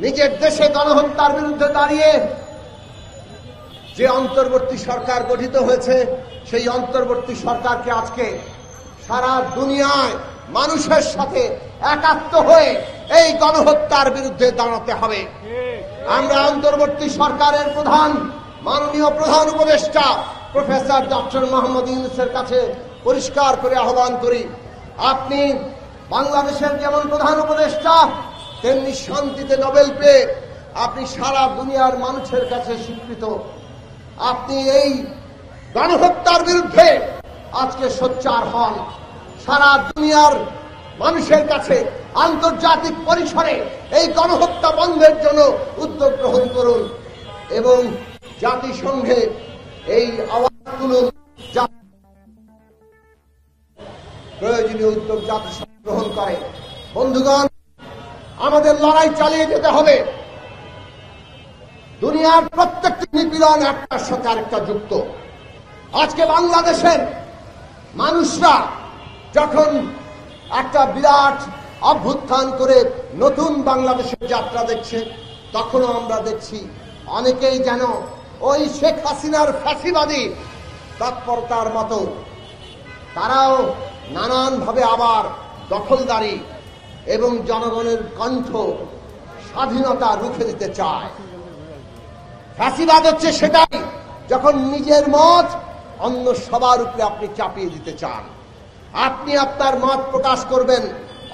নিজের দেশে গণহত্যার বিরুদ্ধে দাঁড়িয়ে যে অন্তর্বর্তী সরকার গঠিত হয়েছে, সেই অন্তর্বর্তী সরকারকে আজকে সারা দুনিয়ায় মানুষের সাথে একাত্ম হয়ে এই গণহত্যার বিরুদ্ধে দাঁড়াতে হবে। আমরা অন্তর্বর্তী সরকারের প্রধান, মাননীয় প্রধান উপদেষ্টা প্রফেসর ডক্টর মোহাম্মদ ইউনূসের কাছে পরিষ্কার করে আহ্বান করি, আপনি বাংলাদেশের যেমন প্রধান উপদেষ্টা, তেমনি শান্তিতে নোবেল পেয়ে আপনি সারা দুনিয়ার মানুষের কাছে স্বীকৃত। আপনি এই গণহত্যার বিরুদ্ধে আজকে সোচ্চার হন, সারা দুনিয়ার মানুষের কাছে আন্তর্জাতিক পরিসরে এই গণহত্যা বন্ধের জন্য উদ্যোগ গ্রহণ করুন এবং জাতিসংঘে এই আওয়াজ তুলুন। প্রয়োজনীয় উদ্যোগ জাতিসংঘ গ্রহণ করে। বন্ধুগণ, আমাদের লড়াই চালিয়ে যেতে হবে। দুনিয়ার প্রত্যেকটি নিপীড়ন একটার সাথে আরেকটা যুক্ত। আজকে বাংলাদেশের মানুষরা যখন একটা বিরাট অভ্যুত্থান করে নতুন বাংলাদেশের যাত্রা দেখছে, তখনও আমরা দেখছি অনেকেই যেন ওই শেখ হাসিনার ফ্যাসিবাদী তৎপরতার মতো তারাও নানানভাবে আবার দখলদারি এবং জনগণের কণ্ঠ, স্বাধীনতা রুখে দিতে চায়। ফ্যাসিবাদ হচ্ছে সেটাই, যখন নিজের মত অন্য সবার উপরে আপনি চাপিয়ে দিতে চান। আপনি আপনার মত প্রকাশ করবেন,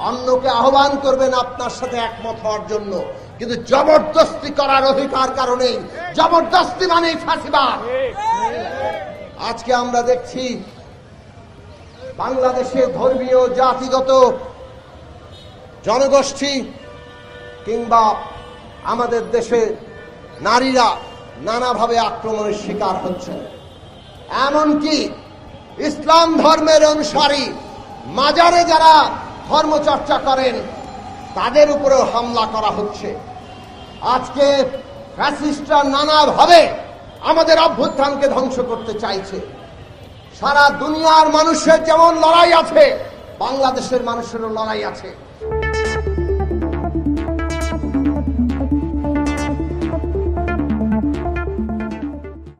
অন্যকে আহ্বান করবেন আপনার সাথে একমত হওয়ার জন্য, কিন্তু জবরদস্তি করার অধিকার কারণেই, জবরদস্তি মানে ফ্যাসিবাদ। আজকে আমরা দেখছি বাংলাদেশে ধর্মীয়, জাতিগত জনগোষ্ঠী কিংবা আমাদের দেশে নারীরা নানাভাবে আক্রমণের শিকার হচ্ছেন। এমনকি ইসলাম ধর্মের অনুসারী মাজারে যারা ধর্মচর্চা করেন তাদের উপরেও হামলা করা হচ্ছে। আজকে ফ্যাসিস্টরা নানাভাবে আমাদের অভ্যুত্থানকে ধ্বংস করতে চাইছে। সারা দুনিয়ার মানুষের যেমন লড়াই আছে, বাংলাদেশের মানুষেরও লড়াই আছে।